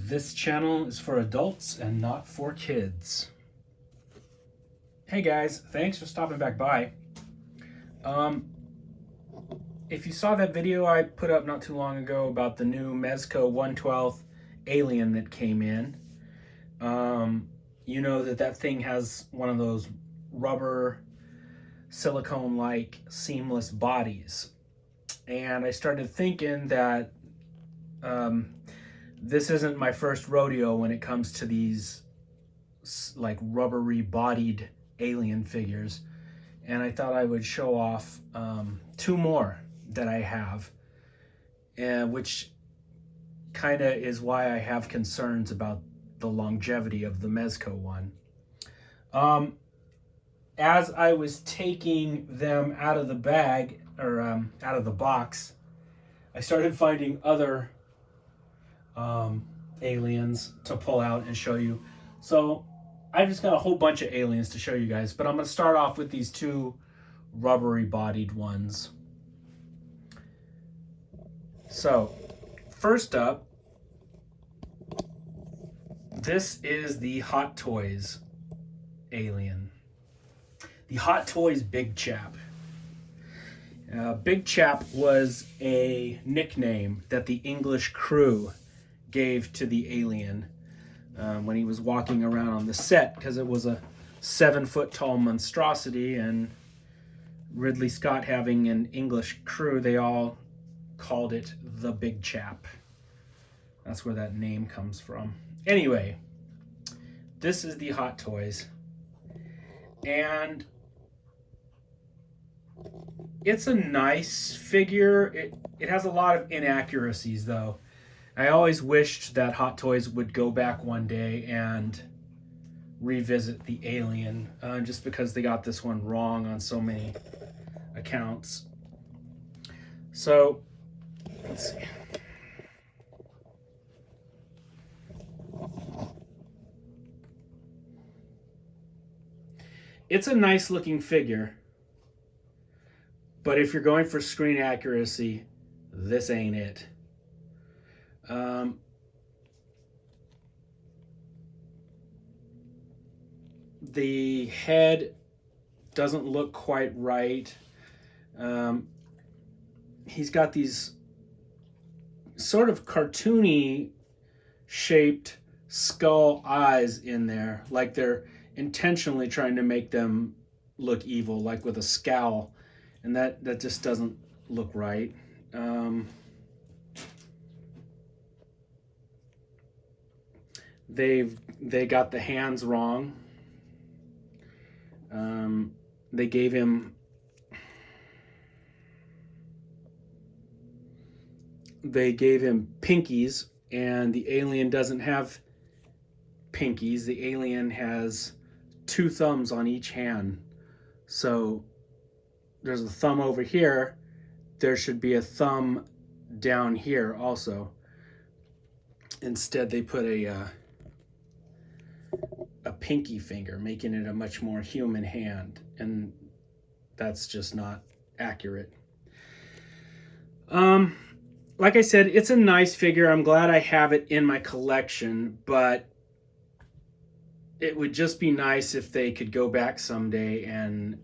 This channel is for adults and not for kids. Hey guys, thanks for stopping back by. If you saw that video I put up not too long ago about the new Mezco 1/12 alien that came in, you know that thing has one of those rubber silicone-like seamless bodies. And I started thinking that this isn't my first rodeo when it comes to these like rubbery bodied alien figures, and I thought I would show off two more that I have, which kind of is why I have concerns about the longevity of the Mezco one. As I was taking them out of the bag, or out of the box, I started finding other aliens to pull out and show you. So I just got a whole bunch of aliens to show you guys, but I'm going to start off with these two rubbery bodied ones. So first up, this is the Hot Toys alien. The Hot Toys Big Chap. Big Chap was a nickname that the English crew gave to the alien when he was walking around on the set, because it was a 7-foot-tall monstrosity, and Ridley Scott having an English crew, they all called it the Big Chap. That's where that name comes from. Anyway, this is the Hot Toys, and it's a nice figure. It has a lot of inaccuracies, though. I always wished that Hot Toys would go back one day and revisit the alien, just because they got this one wrong on so many accounts. So, let's see. It's a nice looking figure, but if you're going for screen accuracy, this ain't it. The head doesn't look quite right. He's got these sort of cartoony shaped skull eyes in there, like they're intentionally trying to make them look evil, like with a scowl, and that just doesn't look right. They got the hands wrong. They gave him pinkies, and the alien doesn't have pinkies. The alien has 2 thumbs on each hand. So there's a thumb over here. There should be a thumb down here also. Instead, they put a pinky finger, making it a much more human hand, and that's just not accurate. Like I said, it's a nice figure. I'm glad I have it in my collection, but it would just be nice if they could go back someday and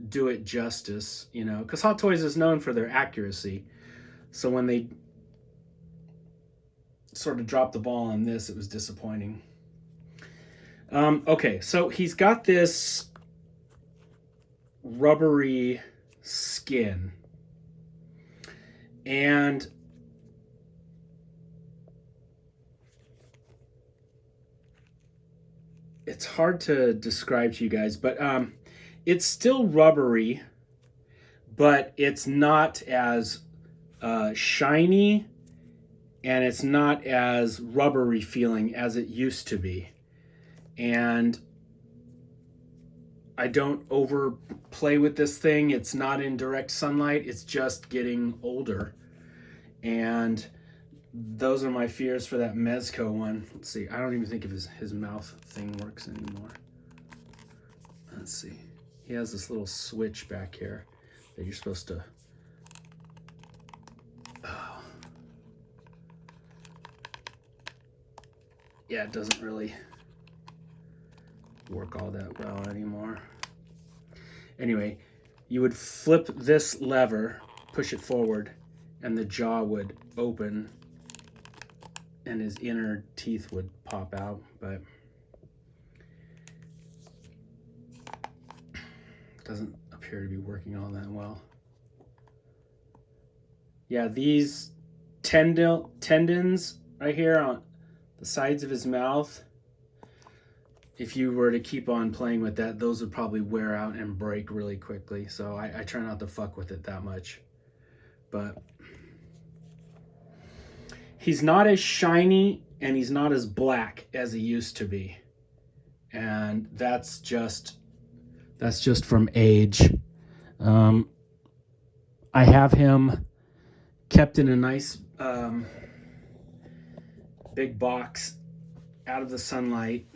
do it justice, you know, because Hot Toys is known for their accuracy. So when they sort of dropped the ball on this, it was disappointing. Okay, so he's got this rubbery skin, and it's hard to describe to you guys, but it's still rubbery, but it's not as shiny, and it's not as rubbery feeling as it used to be. And I don't overplay with this thing. It's not in direct sunlight. It's just getting older. And those are my fears for that Mezco one. Let's see. I don't even think if his mouth thing works anymore. Let's see. He has this little switch back here that you're supposed to... Oh. yeah, it doesn't really work all that well anymore. Anyway, you would flip this lever, push it forward, and the jaw would open and his inner teeth would pop out, but it doesn't appear to be working all that well. Yeah, these tendons right here on the sides of his mouth, if you were to keep on playing with that, those would probably wear out and break really quickly. So I try not to fuck with it that much. But he's not as shiny and he's not as black as he used to be. And that's just from age. I have him kept in a nice big box out of the sunlight.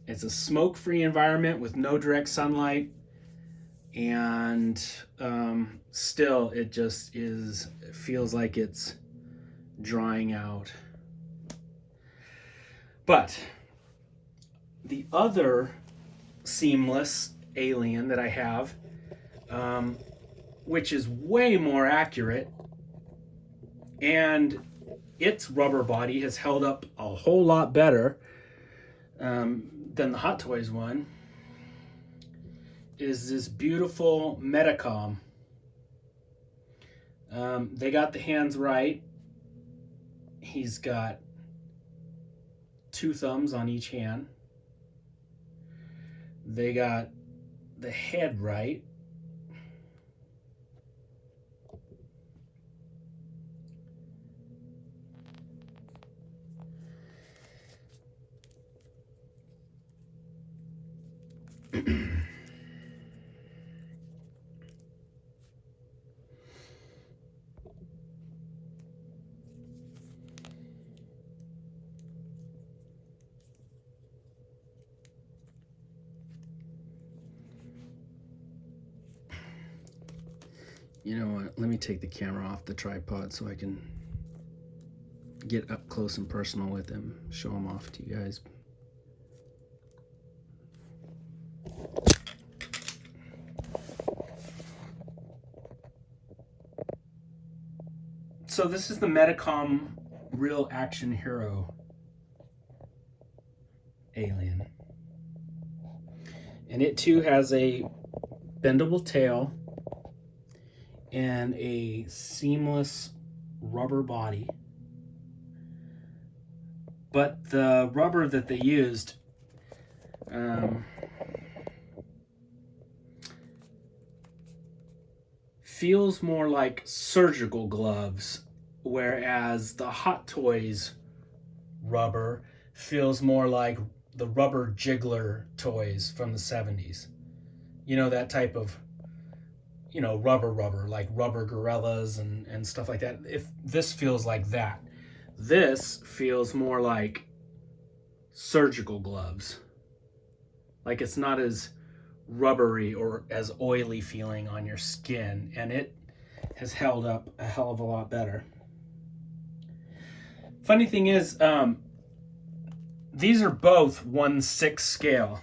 It's a smoke-free environment with no direct sunlight, and still it just is, it feels like it's drying out. But the other seamless alien that I have, which is way more accurate, and its rubber body has held up a whole lot better than the Hot Toys one, is this beautiful Medicom. They got the hands right. He's got 2 thumbs on each hand. They got the head right. You know what? Let me take the camera off the tripod so I can get up close and personal with him, show him off to you guys. So this is the Medicom Real Action Hero alien. And it too has a bendable tail and a seamless rubber body. But the rubber that they used feels more like surgical gloves, whereas the Hot Toys rubber feels more like the rubber jiggler toys from the 70s. You know, that type of, you know, rubber, like rubber gorillas and stuff like that. If this feels like that, this feels more like surgical gloves. Like it's not as rubbery or as oily feeling on your skin, and it has held up a hell of a lot better. Funny thing is, these are both 1/6 scale,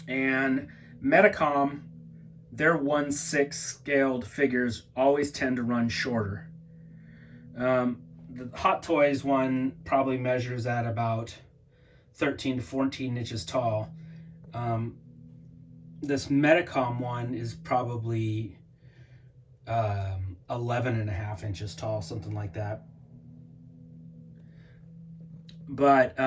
and Medicom, their 1/6 scaled figures always tend to run shorter. The Hot Toys one probably measures at about 13 to 14 inches tall. This Medicom one is probably 11.5 inches tall, something like that. But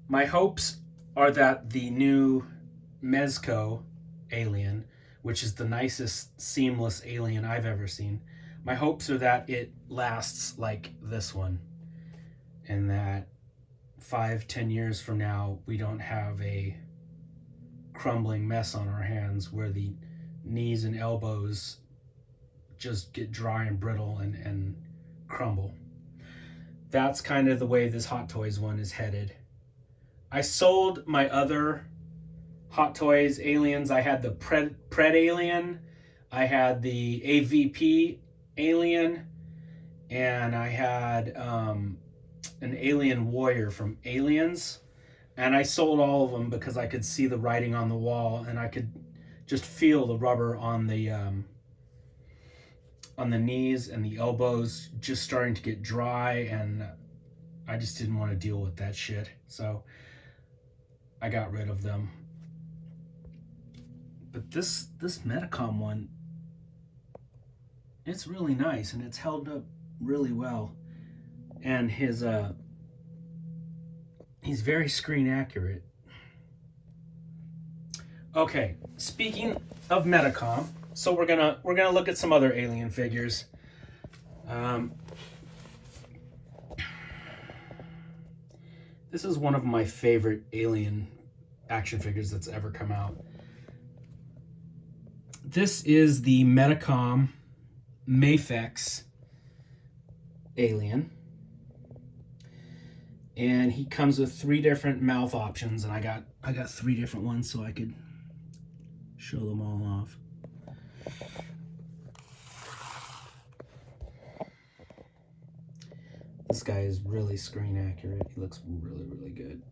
my hopes are that the new Mezco alien, which is the nicest seamless alien I've ever seen, my hopes are that it lasts like this one, and that 5-10 years from now we don't have a crumbling mess on our hands where the knees and elbows just get dry and brittle and crumble. That's kind of the way this Hot Toys one is headed. I sold my other Hot Toys aliens. I had the Pred alien, I had the AVP alien, and I had an alien warrior from Aliens, and I sold all of them because I could see the writing on the wall, and I could just feel the rubber on the knees and the elbows just starting to get dry, and I just didn't want to deal with that shit. So I got rid of them. But this Medicom one, it's really nice, and it's held up really well. And he's very screen accurate. Okay, speaking of Medicom, so we're gonna look at some other Alien figures. This is one of my favorite Alien action figures that's ever come out. This is the Medicom Mafex Alien, and he comes with 3 different mouth options, and I got 3 different ones so I could show them all off. This guy is really screen accurate. He looks really, really good.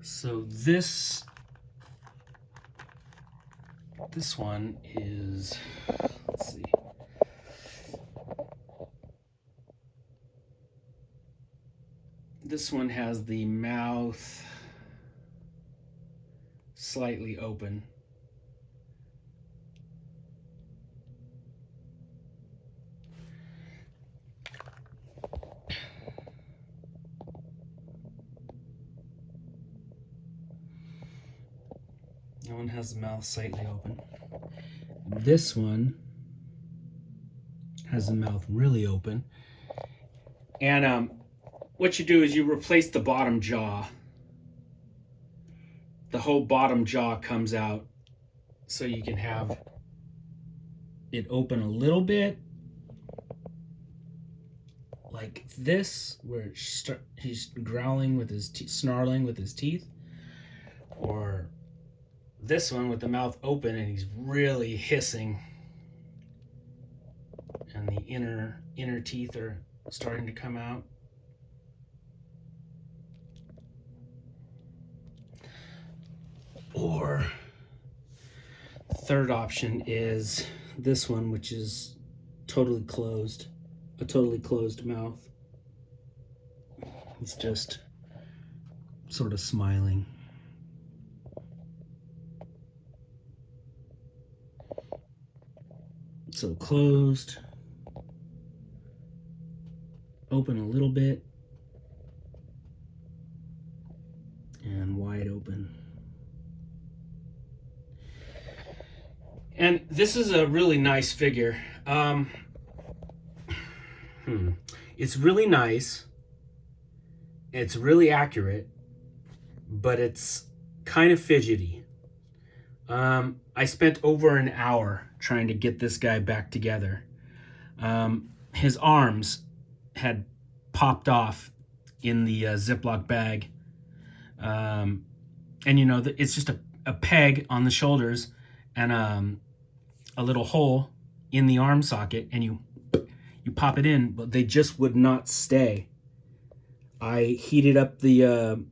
So this one is, let's see. This one has the mouth slightly open. That one has the mouth slightly open. This one has the mouth really open. And what you do is you replace the bottom jaw. The whole bottom jaw comes out, so you can have it open a little bit, like this, where he's growling with his snarling with his teeth, or this one with the mouth open and he's really hissing, and the inner teeth are starting to come out. Or third option is this one, which is totally closed, a totally closed mouth. It's just sort of smiling. So closed, open a little bit, and wide open. And this is a really nice figure. It's really nice. It's really accurate, but it's kind of fidgety. I spent over an hour trying to get this guy back together. His arms had popped off in the Ziploc bag. And you know, it's just a peg on the shoulders and a little hole in the arm socket, and you pop it in, but they just would not stay. I heated up the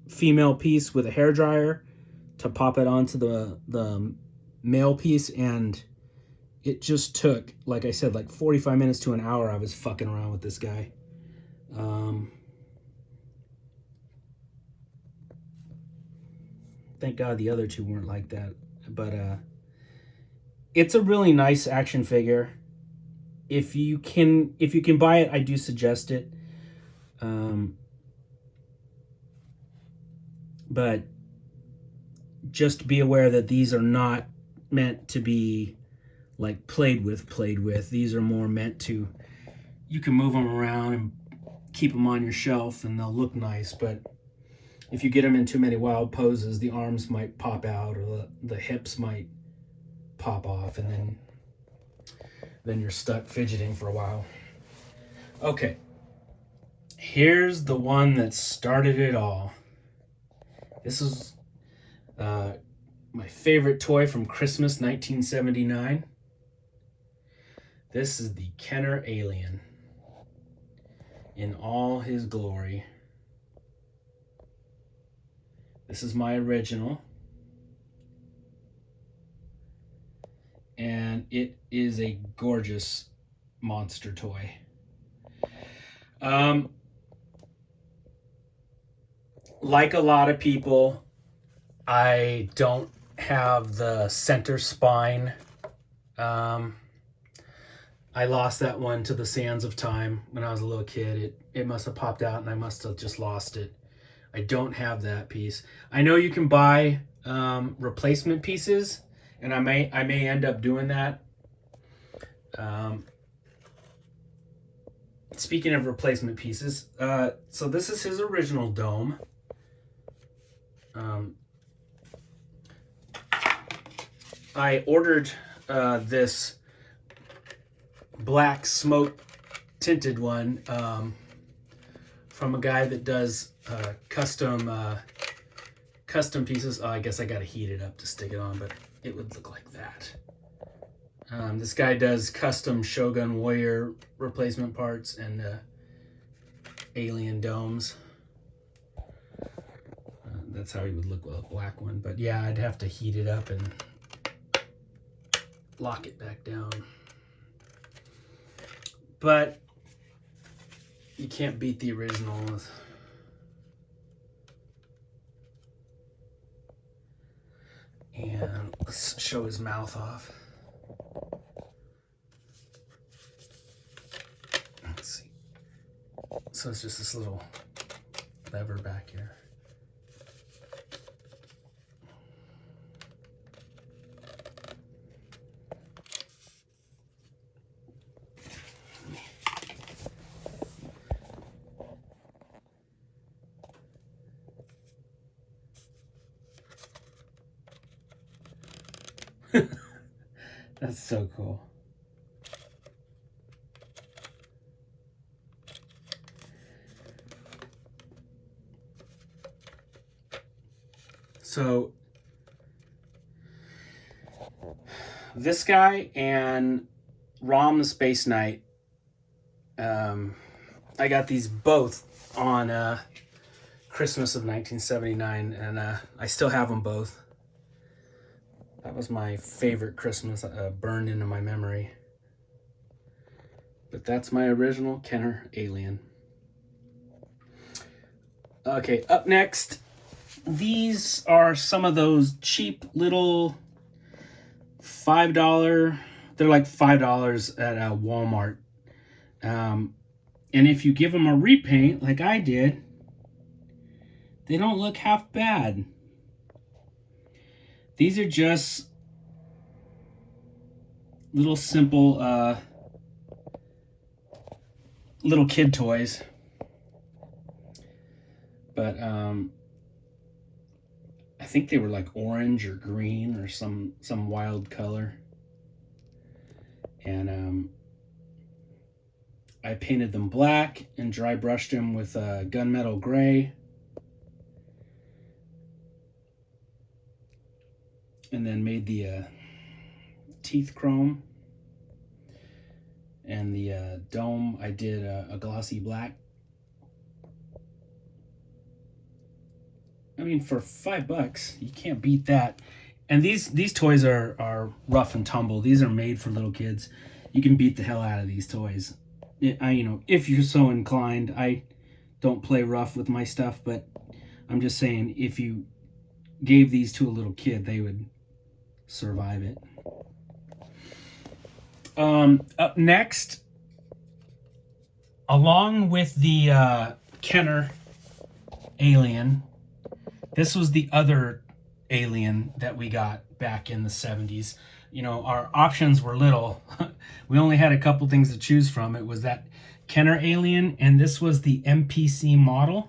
female piece with a hairdryer to pop it onto the male piece, and it just took, like I said, like 45 minutes to an hour. I was fucking around with this guy. Thank God the other two weren't like that. But it's a really nice action figure. If you can buy it, I do suggest it. But just be aware that these are not meant to be like played with. These are more meant to, you can move them around and keep them on your shelf and they'll look nice, but if you get them in too many wild poses, the arms might pop out or the hips might pop off, and then you're stuck fidgeting for a while. Okay, here's the one that started it all. This is my My favorite toy from Christmas 1979. This is the Kenner Alien in all his glory. This is my original. And it is a gorgeous monster toy. Like a lot of people, I don't have the center spine. I lost that one to the sands of time when I was a little kid. It must have popped out and I must have just lost it. I don't have that piece. I know you can buy replacement pieces, and I may end up doing that. Speaking of replacement pieces, so this is his original dome. I ordered this black smoke tinted one from a guy that does custom pieces. Oh, I guess I gotta heat it up to stick it on, but it would look like that. This guy does custom Shogun Warrior replacement parts and alien domes. That's how he would look with a black one. But yeah, I'd have to heat it up and lock it back down. But you can't beat the original. And let's show his mouth off. Let's see. So it's just this little lever back here. That's so cool. So this guy and Rom the Space Knight, I got these both on Christmas of 1979, and I still have them both. That was my favorite Christmas, burned into my memory. But that's my original Kenner Alien. Okay, up next, these are some of those cheap little $5, they're like $5 at Walmart. And if you give them a repaint, like I did, they don't look half bad. These are just little simple little kid toys. But I think they were like orange or green or some wild color. And I painted them black and dry brushed them with gunmetal gray. And then made the teeth chrome. And the dome, I did a glossy black. I mean, for $5, you can't beat that. And these toys are rough and tumble. These are made for little kids. You can beat the hell out of these toys. If you're so inclined. I don't play rough with my stuff, but I'm just saying, if you gave these to a little kid, they would survive it. Up next, along with the Kenner Alien, this was the other Alien that we got back in the 70s. You know, our options were little. We only had a couple things to choose from. It was that Kenner Alien, and this was the MPC model.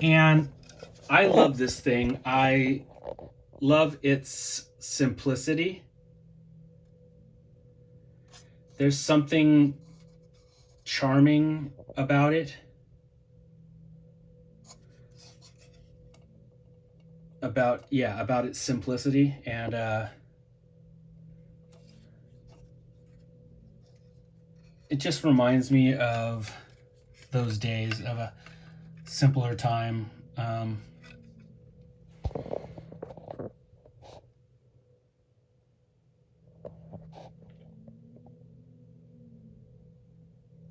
And I love this thing. I love its simplicity. There's something charming about it. about its simplicity, and it just reminds me of those days of a simpler time.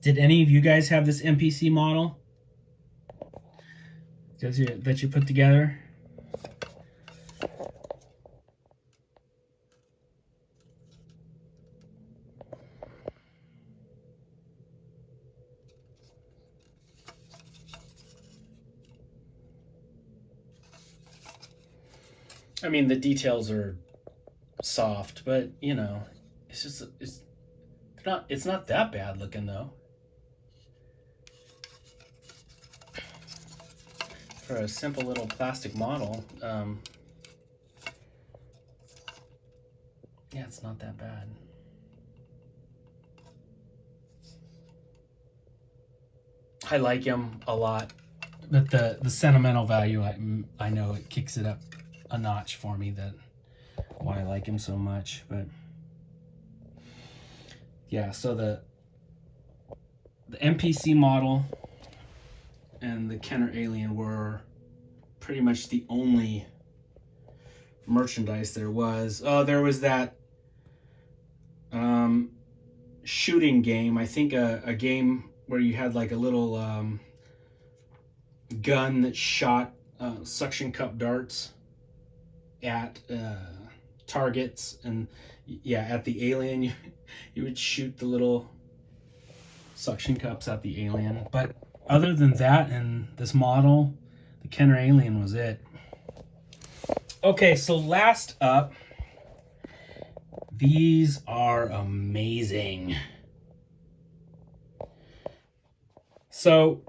Did any of you guys have this MPC model that you put together? I mean, the details are soft, but you know, it's not that bad looking though. For a simple little plastic model, yeah, it's not that bad. I like him a lot, but the sentimental value, I know it kicks it up a notch for me, that why I like him so much. But yeah, so the MPC model and the Kenner Alien were pretty much the only merchandise there was. Oh, there was that shooting game. I think a game where you had like a little gun that shot suction cup darts at targets, and yeah, at the alien you would shoot the little suction cups at the alien. But other than that, and this model, the Kenner Alien was it. Okay, so last up, these are amazing. So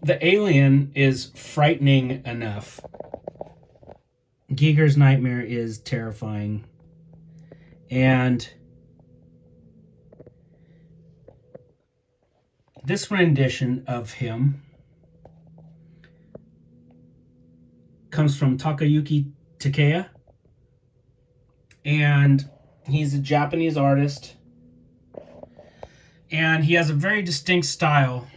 the alien is frightening enough. Giger's Nightmare is terrifying. And this rendition of him comes from Takayuki Takaya. And he's a Japanese artist. And he has a very distinct style.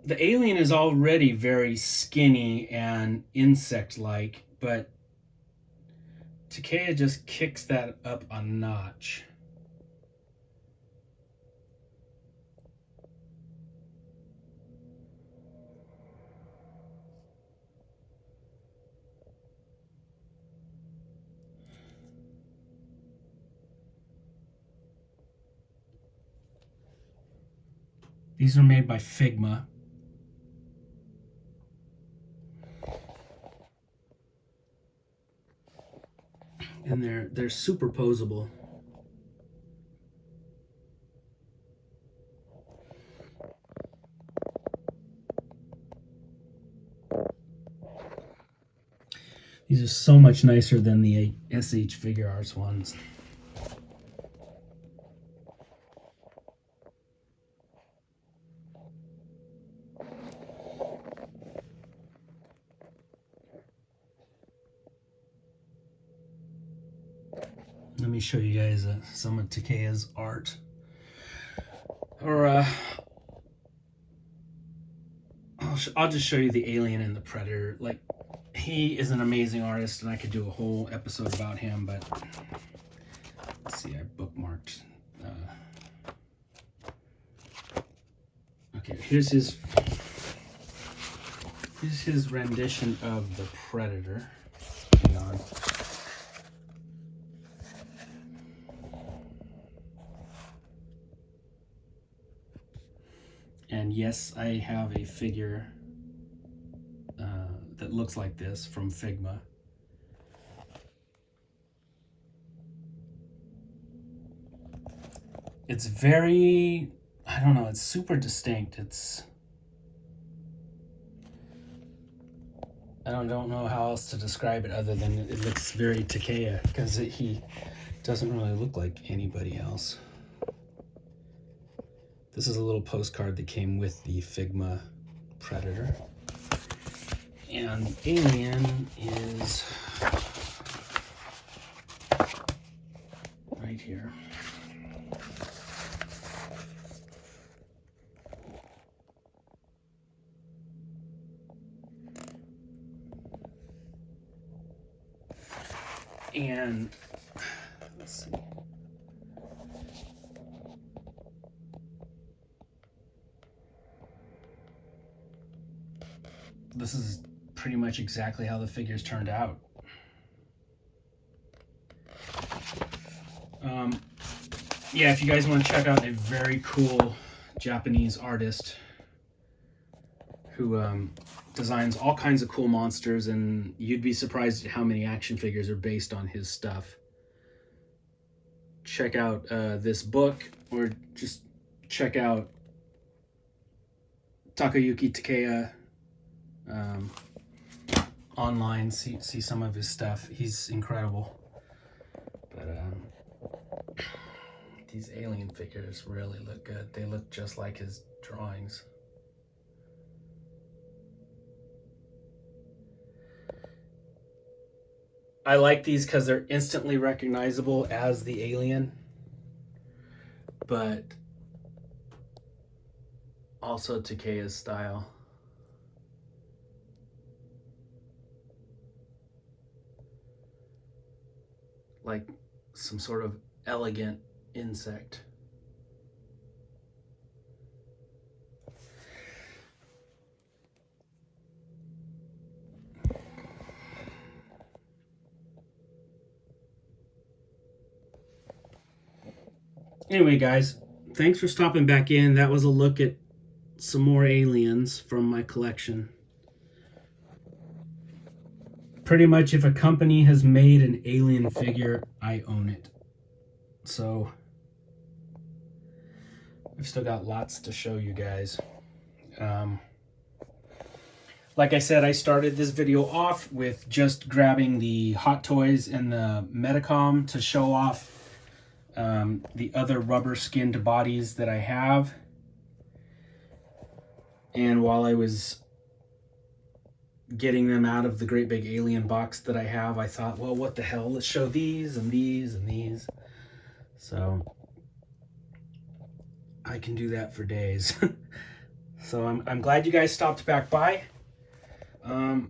The alien is already very skinny and insect-like, but Takaya just kicks that up a notch. These are made by Figma. And they're super posable. These are so much nicer than the SH Figure Arts ones. Let me show you guys some of Takaya's art. Or I'll just show you the alien and the predator. Like, he is an amazing artist, and I could do a whole episode about him, but let's see, I bookmarked. Okay, here's his rendition of the predator. Hang on. And yes, I have a figure that looks like this from Figma. It's very, I don't know, it's super distinct. I don't know how else to describe it other than it looks very Takaya, because he doesn't really look like anybody else. This is a little postcard that came with the Figma Predator. And Alien is right here. And let's see. This is pretty much exactly how the figures turned out. Yeah, if you guys want to check out a very cool Japanese artist who designs all kinds of cool monsters, and you'd be surprised at how many action figures are based on his stuff. Check out this book, or just check out Takaya online, see some of his stuff. He's incredible. But these alien figures really look good. They look just like his drawings. I like these because they're instantly recognizable as the alien, but also Takaya's style. Like some sort of elegant insect. Anyway, guys, thanks for stopping back in. That was a look at some more aliens from my collection. Pretty much if a company has made an alien figure, I own it. So I've still got lots to show you guys. Like I said, I started this video off with just grabbing the Hot Toys and the Medicom to show off the other rubber skinned bodies that I have. And while I was getting them out of the great big alien box that I have, I thought, well, what the hell, let's show these and these and these. So I can do that for days. So I'm glad you guys stopped back by. Let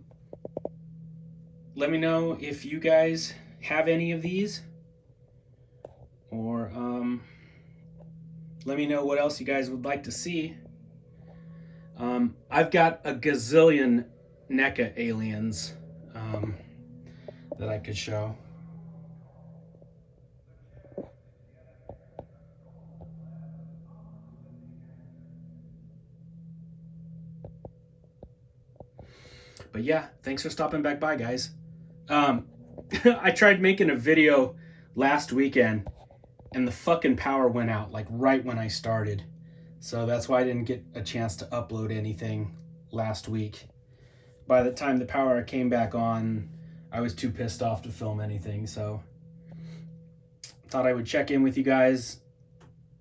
me know if you guys have any of these, or let me know what else you guys would like to see. I've got a gazillion NECA aliens that I could show. But yeah, thanks for stopping back by, guys. I tried making a video last weekend and the fucking power went out like right when I started. So that's why I didn't get a chance to upload anything last week. By the time the power came back on, I was too pissed off to film anything. So thought I would check in with you guys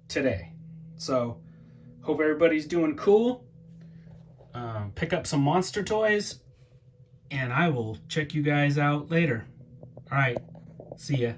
today. So hope everybody's doing cool. Pick up some monster toys, and I will check you guys out later. All right, see ya.